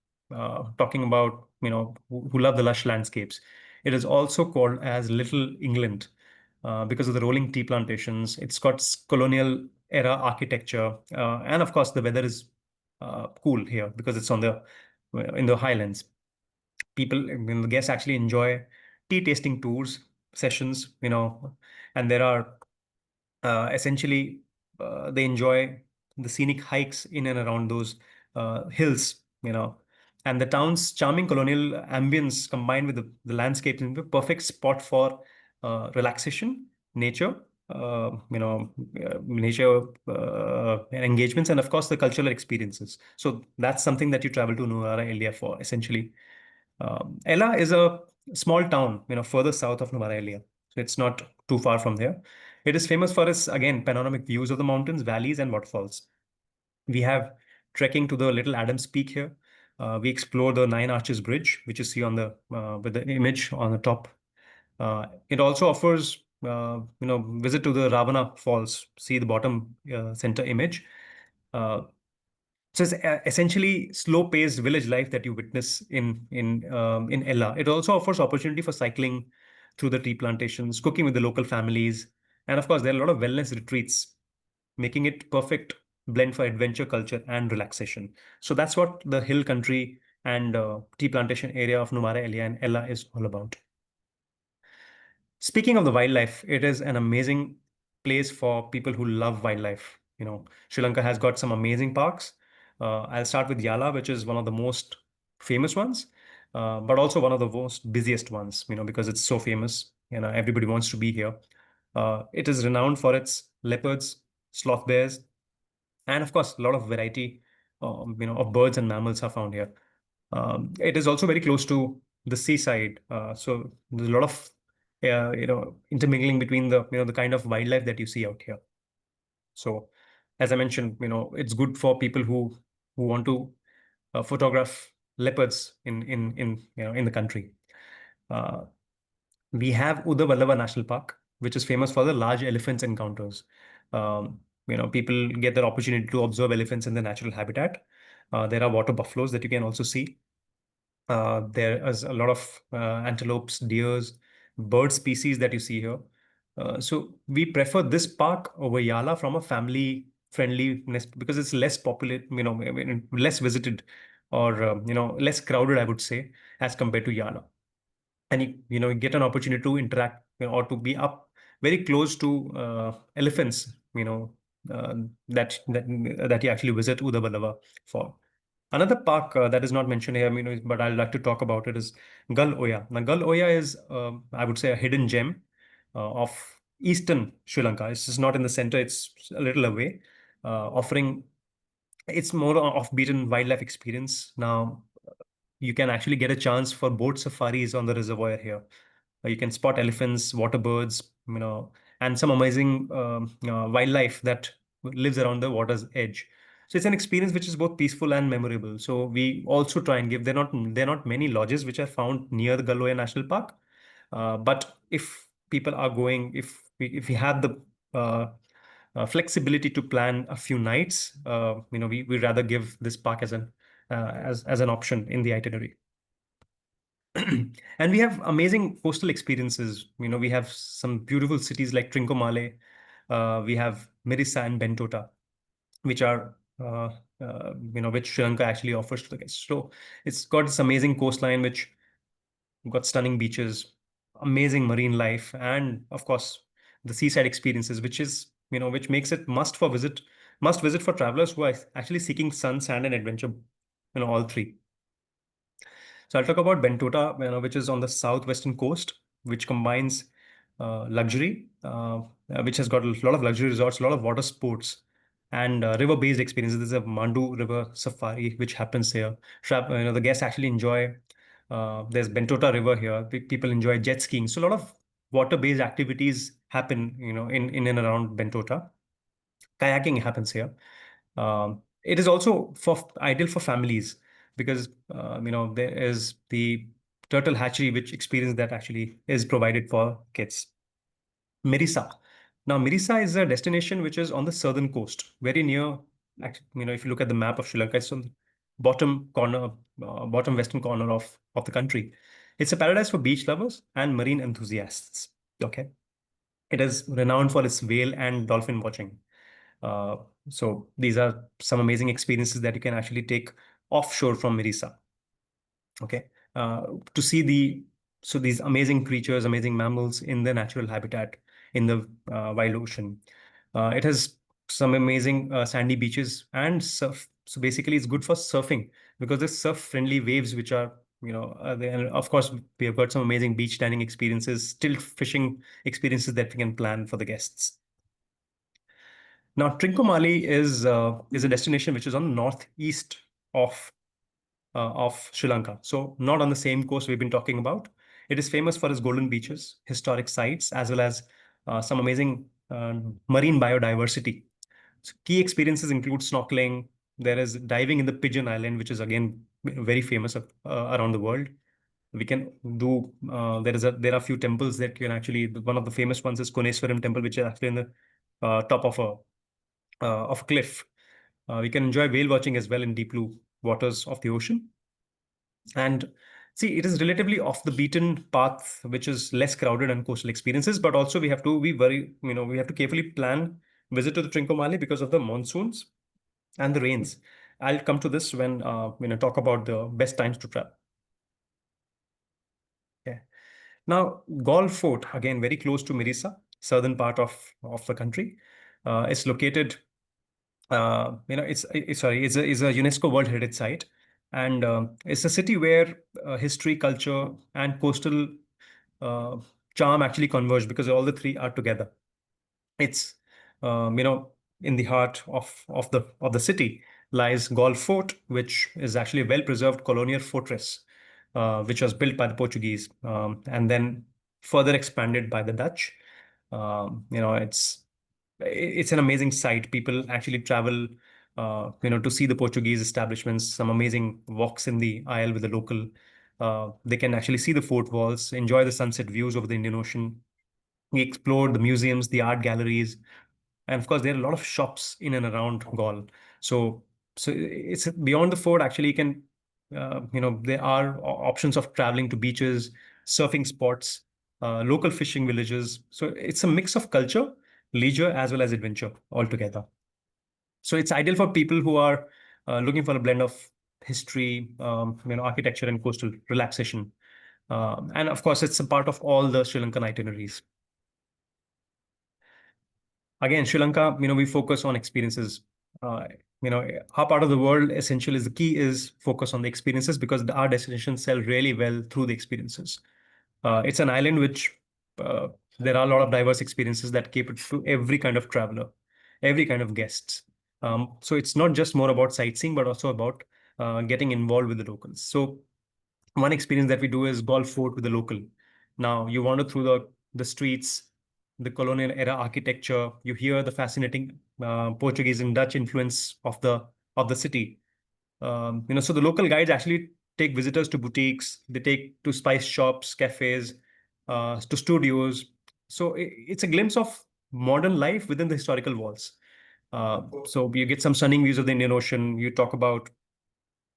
talking about who love the lush landscapes. It is also called as Little England because of the rolling tea plantations. It's got colonial era architecture, and of course the weather is cool here because it's in the highlands. The guests actually enjoy tea tasting tours sessions, and there are essentially they enjoy the scenic hikes in and around those hills, and the town's charming colonial ambience combined with the landscape is the perfect spot for relaxation, nature, nature engagements, and of course the cultural experiences. So that's something that you travel to Nuwara Elia for, essentially. Ella is a small town, further south of Nuwara Elia. So it's not too far from there. It is famous for its, again, panoramic views of the mountains, valleys, and waterfalls. We have trekking to the Little Adams Peak here. We explore the Nine Arches Bridge, which you see on with the image on the top. It also offers, visit to the Ravana Falls. See the bottom center image. So it's essentially slow-paced village life that you witness in Ella. It also offers opportunity for cycling through the tea plantations, cooking with the local families, and of course there are a lot of wellness retreats, making it perfect blend for adventure culture and relaxation. So that's what the hill country and tea plantation area of Numara Elia and Ella is all about. Speaking of the wildlife, it is an amazing place for people who love wildlife. Sri Lanka has got some amazing parks. I'll start with Yala, which is one of the most famous ones, but also one of the most busiest ones, because it's so famous. Everybody wants to be here. It is renowned for its leopards, sloth bears, and of course, a lot of variety, of birds and mammals are found here. It is also very close to the seaside, so there's a lot of intermingling between the kind of wildlife that you see out here. So, as I mentioned, it's good for people who want to photograph leopards in the country. We have Udavallava National Park, which is famous for the large elephants encounters. People get the opportunity to observe elephants in their natural habitat. There are water buffaloes that you can also see. There is a lot of antelopes, deers, bird species that you see here. So we prefer this park over Yala from a family friendliness because it's less populated, less visited or, less crowded, I would say, as compared to Yala. And you get an opportunity to interact, or to be up very close to elephants, that you actually visit Udabalava for. Another park that is not mentioned here, but I'd like to talk about it is Gal Oya. Now, Gal Oya is, I would say, a hidden gem of eastern Sri Lanka. It's just not in the center; it's a little away, offering it's more off-beaten wildlife experience. Now, you can actually get a chance for boat safaris on the reservoir here. You can spot elephants, water birds, and some amazing wildlife that lives around the water's edge. So it's an experience which is both peaceful and memorable. So we also try and give. There are not many lodges which are found near the Galoya National Park, but if people are going, if we have the flexibility to plan a few nights, we rather give this park as an option in the itinerary. And we have amazing coastal experiences. We have some beautiful cities like Trincomalee. We have Mirissa and Bentota, which are which Sri Lanka actually offers to the guests. So it's got this amazing coastline, which got stunning beaches, amazing marine life, and of course the seaside experiences, which makes it must visit for travelers who are actually seeking sun, sand, and adventure. All three. So I'll talk about Bentota, which is on the southwestern coast, which combines luxury, which has got a lot of luxury resorts, a lot of water sports, and river-based experiences. There's a Mandu River safari which happens here. The guests actually enjoy. There's Bentota River here. People enjoy jet skiing. So a lot of water-based activities happen, in and around Bentota. Kayaking happens here. It is also ideal for families because there is the turtle hatchery, which experience that actually is provided for kids. Mirissa. Now, Mirissa is a destination which is on the southern coast, very near. If you look at the map of Sri Lanka, it's on the bottom western corner of the country. It's a paradise for beach lovers and marine enthusiasts. Okay, it is renowned for its whale and dolphin watching. Uh, so these are some amazing experiences that you can actually take offshore from Mirissa. Okay, to see these amazing creatures, amazing mammals in their natural habitat in the wild ocean. It has some amazing sandy beaches and surf. So basically, it's good for surfing because there's surf-friendly waves, which are and of course, we have got some amazing beach dining experiences, still fishing experiences that we can plan for the guests. Now, Trincomalee is a destination which is on the northeast of Sri Lanka. So not on the same coast we've been talking about. It is famous for its golden beaches, historic sites, as well as some amazing marine biodiversity. So key experiences include snorkeling. There is diving in the Pigeon Island, which is again very famous around the world. We can do. There are a few temples that can actually. One of the famous ones is Koneswaram Temple, which is actually in the top of a cliff. We can enjoy whale watching as well in deep blue waters of the ocean. And see, it is relatively off the beaten path, which is less crowded and coastal experiences. But also, we have to be we have to carefully plan visit to the Trincomalee because of the monsoons and the rains. I'll come to this when talk about the best times to travel. Okay. Now, Galle Fort, again, very close to Mirissa, southern part of the country. It's located it's a UNESCO World Heritage Site, and it's a city where history, culture, and coastal uh, charm actually converge because all the three are together. It's in the heart of the city lies Galle Fort, which is actually a well-preserved colonial fortress, which was built by the Portuguese and then further expanded by the Dutch. It's an amazing sight. People actually travel, to see the Portuguese establishments. Some amazing walks in the aisle with the local. They can actually see the fort walls, enjoy the sunset views over the Indian Ocean. We explored the museums, the art galleries, and of course, there are a lot of shops in and around Galle. So, so it's beyond the fort. Actually, you can, there are options of traveling to beaches, surfing spots, local fishing villages. So it's a mix of culture, leisure, as well as adventure altogether. So it's ideal for people who are looking for a blend of history, architecture, and coastal relaxation. And of course, it's a part of all the Sri Lankan itineraries. Again, Sri Lanka, we focus on experiences. Uh, our part of the world essential is the key is focus on the experiences because our destinations sell really well through the experiences. It's an island which uh, there are a lot of diverse experiences that cater to every kind of traveler, every kind of guests. So it's not just more about sightseeing, but also about getting involved with the locals. So one experience that we do is golf fort with the local. Now you wander through the streets, the colonial era architecture. You hear the fascinating Portuguese and Dutch influence of the city. So the local guides actually take visitors to boutiques. They take to spice shops, cafes, to studios. So it's a glimpse of modern life within the historical walls. So you get some stunning views of the Indian Ocean. You talk about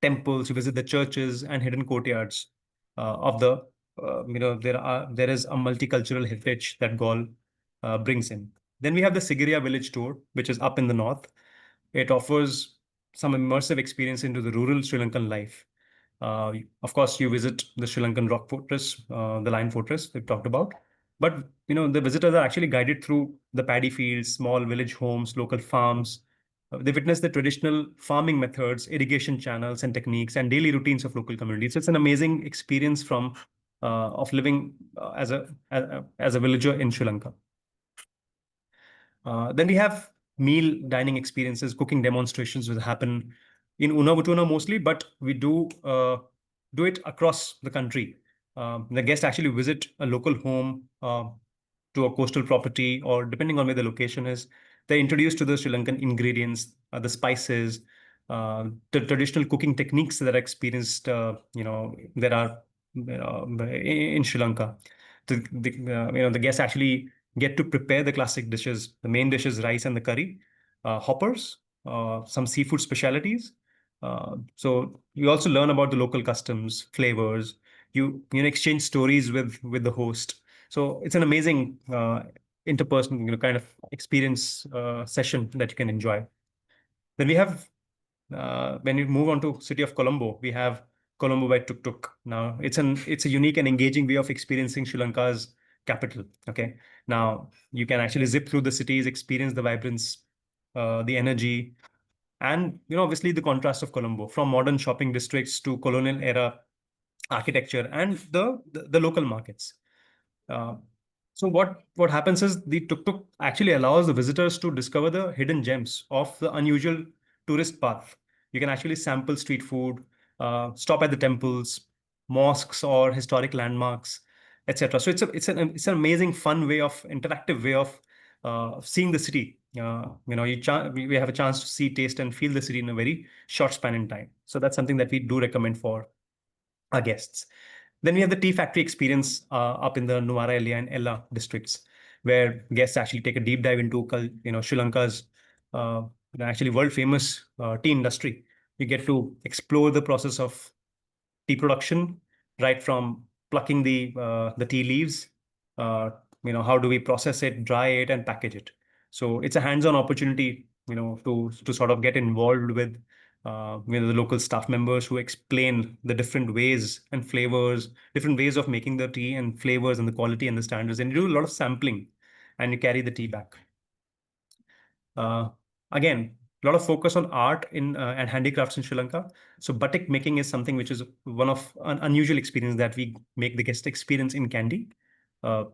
temples, you visit the churches and hidden courtyards of the there is a multicultural heritage that Gaul brings in. Then we have the Sigiriya village tour, which is up in the north. It offers some immersive experience into the rural Sri Lankan life. Of course, you visit the Sri Lankan rock fortress, the Lion Fortress we've talked about. But the visitors are actually guided through the paddy fields, small village homes, local farms. They witness the traditional farming methods, irrigation channels and techniques, and daily routines of local communities. So it's an amazing experience from of living as a villager in Sri Lanka. Then we have meal dining experiences, cooking demonstrations will happen in Unavutuna mostly, but we do it across the country. The guests actually visit a local home to a coastal property, or depending on where the location is, they're introduced to the Sri Lankan ingredients, the spices, the traditional cooking techniques that are experienced, there are in Sri Lanka. The guests actually get to prepare the classic dishes. The main dish is rice and the curry, hoppers, some seafood specialities. So you also learn about the local customs, flavors. You exchange stories with the host. So it's an amazing interpersonal kind of experience session that you can enjoy. Then we have when we move on to city of Colombo, we have Colombo by tuk tuk. Now it's a unique and engaging way of experiencing Sri Lanka's capital. Okay, now you can actually zip through the cities, experience the vibrance, the energy, and obviously the contrast of Colombo from modern shopping districts to colonial era architecture and the local markets. Uh, so what happens is the tuk-tuk actually allows the visitors to discover the hidden gems of the unusual tourist path. You can actually sample street food, stop at the temples, mosques, or historic landmarks, etc. So it's an amazing, fun way of interactive way of seeing the city. We have a chance to see, taste, and feel the city in a very short span in time. So that's something that we do recommend for our guests. Then we have the tea factory experience up in the Nuwara Elia and Ella districts, where guests actually take a deep dive into Sri Lanka's actually world famous tea industry. You get to explore the process of tea production, right from plucking the tea leaves. Uh, how do we process it, dry it, and package it? So it's a hands-on opportunity, to sort of get involved with the local staff members who explain the different ways and flavors, different ways of making the tea and flavors and the quality and the standards. And you do a lot of sampling, and you carry the tea back. Uh, Again, a lot of focus on art in and handicrafts in Sri Lanka. So batik making is something which is one of an unusual experience that we make the guest experience in Kandy. Uh,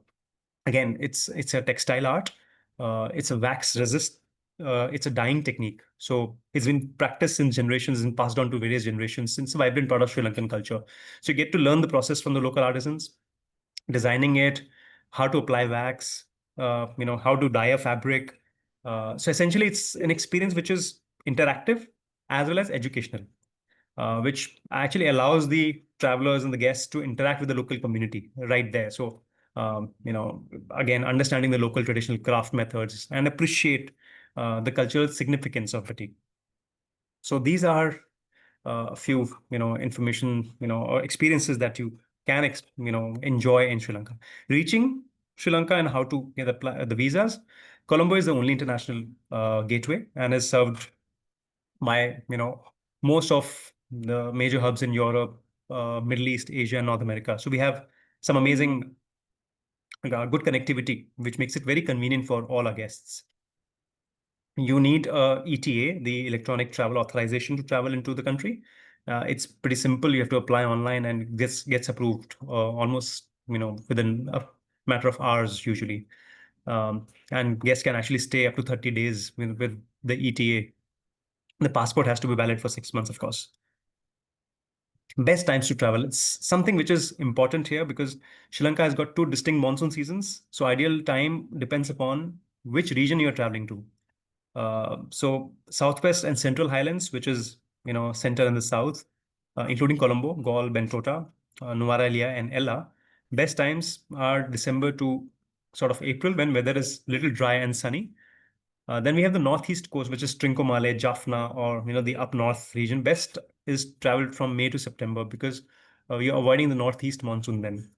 Again, it's a textile art. It's a wax resist. It's a dyeing technique. So it's been practiced since generations and passed on to various generations since a vibrant part of Sri Lankan culture. So you get to learn the process from the local artisans, designing it, how to apply wax, how to dye a fabric. So essentially, it's an experience which is interactive as well as educational, which actually allows the travelers and the guests to interact with the local community right there. So, again, understanding the local traditional craft methods and appreciate the cultural significance of it. So these are a few, information, or experiences that you can, enjoy in Sri Lanka. Reaching Sri Lanka and how to get the visas. Colombo is the only international gateway and is served by, most of the major hubs in Europe, Middle East, Asia, and North America. So we have some amazing, good connectivity, which makes it very convenient for all our guests. you need a ETA, the electronic travel authorization to travel into the country. It's pretty simple. You have to apply online and this gets approved almost, within a matter of hours usually. And guests can actually stay up to 30 days with the ETA. The passport has to be valid for 6 months, of course. Best times to travel. It's something which is important here because Sri Lanka has got two distinct monsoon seasons. So ideal time depends upon which region you're traveling to. So Southwest and Central Highlands, which is, center in the south, including Colombo, Galle, Bentota, Nuwara Eliya, and Ella. Best times are December to sort of April when weather is little dry and sunny. Then we have the northeast coast, which is Trincomalee, Jaffna, or the up north region. Best is traveled from May to September because you're avoiding the northeast monsoon then.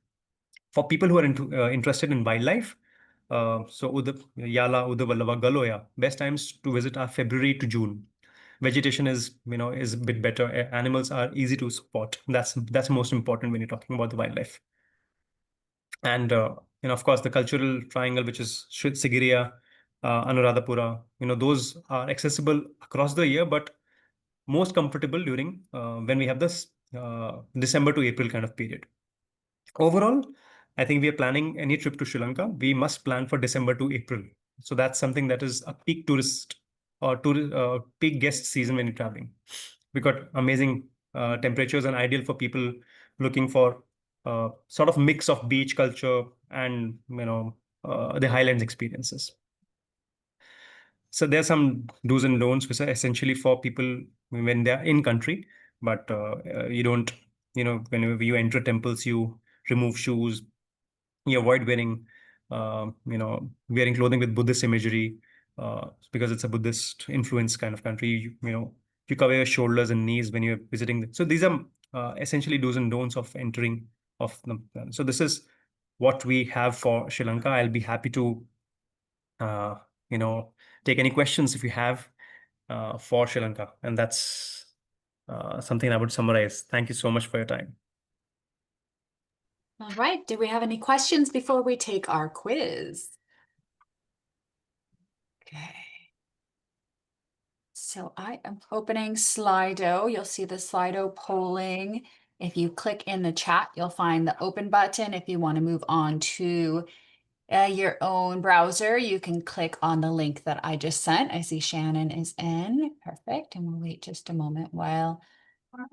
For people who are interested in wildlife, so Yala, Udavallava, Galoya, best times to visit are February to June. Vegetation is a bit better. Animals are easy to spot. That's most important when you're talking about the wildlife. And of course, the cultural triangle, which is Sigiriya, Anuradhapura, those are accessible across the year, but most comfortable during when we have this December to April kind of period. Overall, I think we are planning any trip to Sri Lanka. We must plan for December to April. So that's something that is a peak tourist or peak guest season when you're traveling. We've got amazing temperatures and ideal for people looking for sort of mix of beach culture and the highlands experiences. So there are some do's and don'ts which are essentially for people when they're in country, but you don't, whenever you enter temples, you remove shoes, you avoid wearing clothing with Buddhist imagery, because it's a Buddhist influence kind of country. You cover your shoulders and knees when you're visiting. So these are essentially do's and don'ts of entering of them. So this is what we have for Sri Lanka. I'll be happy to, uh, take any questions if you have for Sri Lanka. And that's something I would summarize. Thank you so much for your time. All right. Do we have any questions before we take our quiz? Okay. So I am opening Slido. You'll see the Slido polling. If you click in the chat, you'll find the open button. If you want to move on to your own browser, you can click on the link that I just sent. I see Shannon is in. Perfect. And we'll wait just a moment while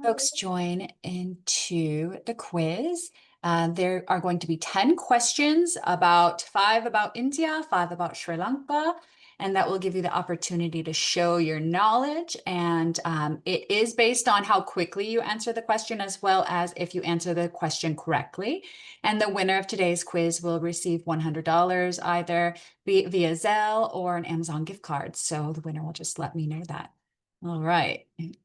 folks join into the quiz. There are going to be 10 questions, about 5 about India, 5 about Sri Lanka, and that will give you the opportunity to show your knowledge. And it is based on how quickly you answer the question, as well as if you answer the question correctly. And the winner of today's quiz will receive $100 either via Zelle or an Amazon gift card. So the winner will just let me know that. All right. And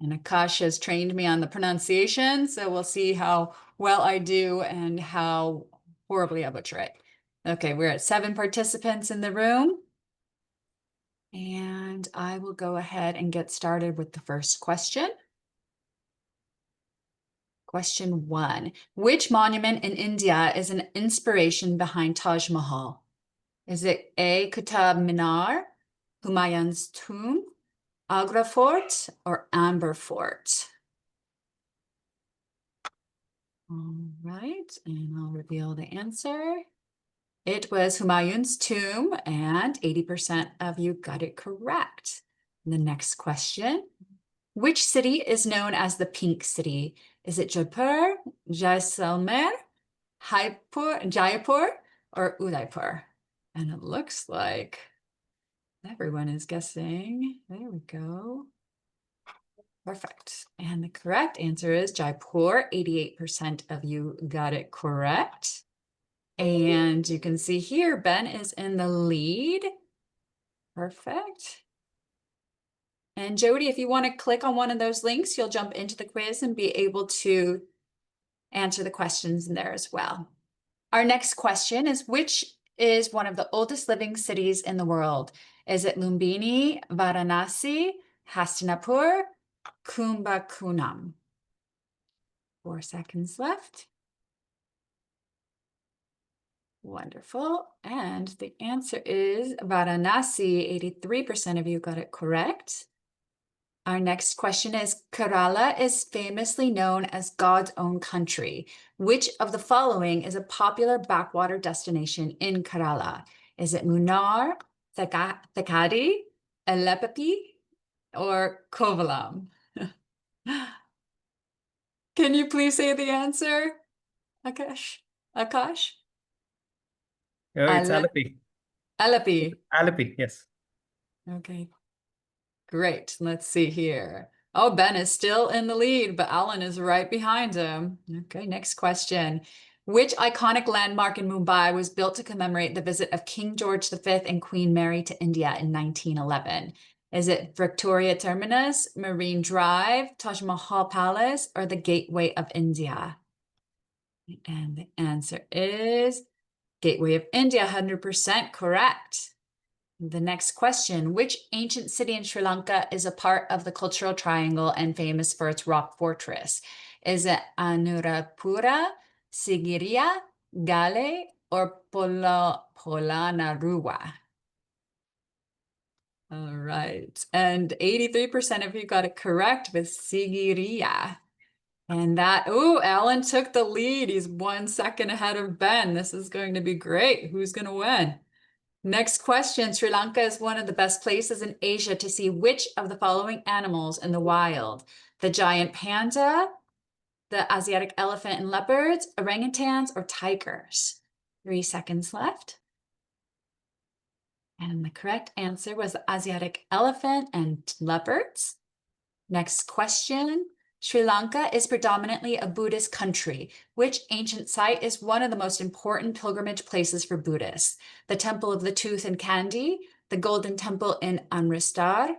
Akash has trained me on the pronunciation, so we'll see how well I do and how horribly I butcher it. Okay, we're at 7 participants in the room. And I will go ahead and get started with the first question. Question 1. Which monument in India is an inspiration behind Taj Mahal? Is it A, Qutub Minar, Humayun's tomb, Agra Fort, or Amber Fort? All right, and I'll reveal the answer. It was Humayun's tomb, and 80% of you got it correct. The next question. Which city is known as the Pink City? Is it Jaipur, Jaisalmer, Jaipur, or Udaipur? And it looks like everyone is guessing. There we go. Perfect. And the correct answer is Jaipur. 88% of you got it correct. And you can see here, Ben is in the lead. Perfect. And Jody, if you want to click on one of those links, you'll jump into the quiz and be able to answer the questions in there as well. Our next question is, which is one of the oldest living cities in the world? Is it Lumbini, Varanasi, Hastinapur, Kumbakonam? 4 seconds left. Wonderful. And the answer is Varanasi. 83% of you got it correct. Our next question is, Kerala is famously known as God's own country. Which of the following is a popular backwater destination in Kerala? Is it Munnar, Thekadi, Alleppey, or Kovalam? Can you please say the answer, Akash? Akash? It's Alleppey. Alleppey. Alleppey, yes. Okay, great. Let's see here. Oh, Ben is still in the lead, but Alan is right behind him. Okay, next question. Which iconic landmark in Mumbai was built to commemorate the visit of King George V and Queen Mary to India in 1911? Is it Victoria Terminus, Marine Drive, Taj Mahal Palace, or the Gateway of India? And the answer is Gateway of India, 100% correct. The next question, which ancient city in Sri Lanka is a part of the Cultural Triangle and famous for its rock fortress? Is it Anuradhapura, Sigiriya, Gale, or Polonnaruwa? All right. And 83% of you got it correct with Sigiriya. And that, oh, Alan took the lead. He's 1 second ahead of Ben. This is going to be great. Who's going to win? Next question. Sri Lanka is one of the best places in Asia to see which of the following animals in the wild? The giant panda, the Asiatic elephant and leopards, orangutans, or tigers? 3 seconds left. And the correct answer was the Asiatic elephant and leopards. Next question. Sri Lanka is predominantly a Buddhist country. Which ancient site is one of the most important pilgrimage places for Buddhists? The Temple of the Tooth in Kandy, the Golden Temple in Amritsar,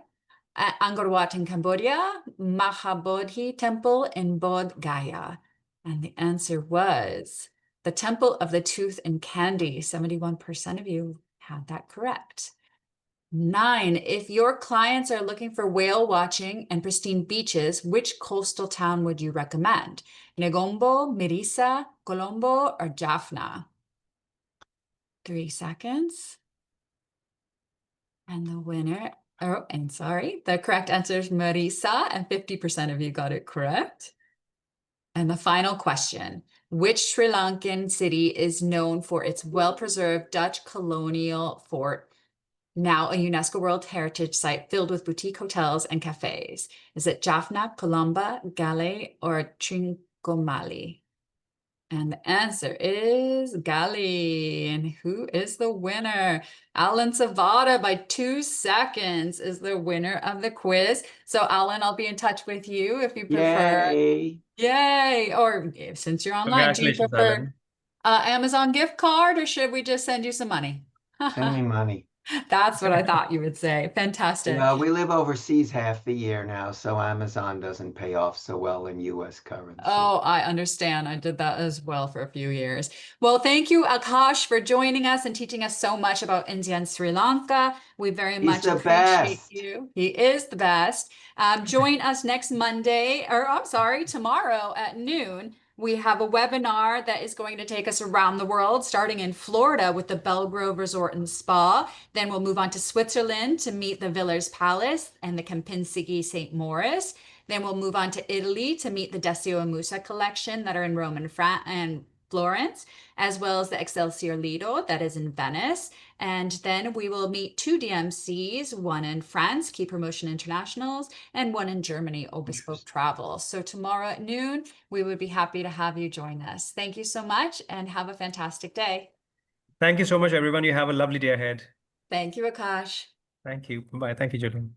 Angkor Wat in Cambodia, Mahabodhi Temple in Bodh Gaya. And the answer was the Temple of the Tooth in Kandy. 71% of you had that correct. 9, if your clients are looking for whale watching and pristine beaches, which coastal town would you recommend? Negombo, Mirissa, Colombo, or Jaffna? 3 seconds. And the winner, the correct answer is Mirissa, and 50% of you got it correct. And the final question, which Sri Lankan city is known for its well-preserved Dutch colonial fort, now a UNESCO World Heritage Site filled with boutique hotels and cafes? Is it Jaffna, Colombo, Gale, or Trincomalee? And the answer is Gale. And who is the winner? Alan Savada by 2 seconds is the winner of the quiz. So Alan, I'll be in touch with you if you prefer. Yay! Yay! Or since you're online, do you Congratulations, prefer Alan. Amazon gift card, or should we just send you some money? Send me money. That's what I thought you would say. Fantastic. Well, we live overseas half the year now, so Amazon doesn't pay off so well in US currency. Oh, I understand. I did that as well for a few years. Well, thank you, Akash, for joining us and teaching us so much about India and Sri Lanka. We very much the appreciate best. you. He is the best. Join us next Monday, or I'm sorry, tomorrow at noon. We have a webinar that is going to take us around the world, starting in Florida with the Belgrove Resort and Spa. Then we'll move on to Switzerland to meet the Villers Palace and the Kempinski St. Maurice. Then we'll move on to Italy to meet the Decio and Musa collection that are in Rome and Florence, as well as the Excelsior Lido that is in Venice. And then we will meet 2 DMCs, one in France, Key Promotion Internationals, and one in Germany, Obespoke Travel. So tomorrow at noon, we would be happy to have you join us. Thank you so much and have a fantastic day. Thank you so much, everyone. You have a lovely day ahead. Thank you, Akash. Thank you. Bye. Thank you, Julian.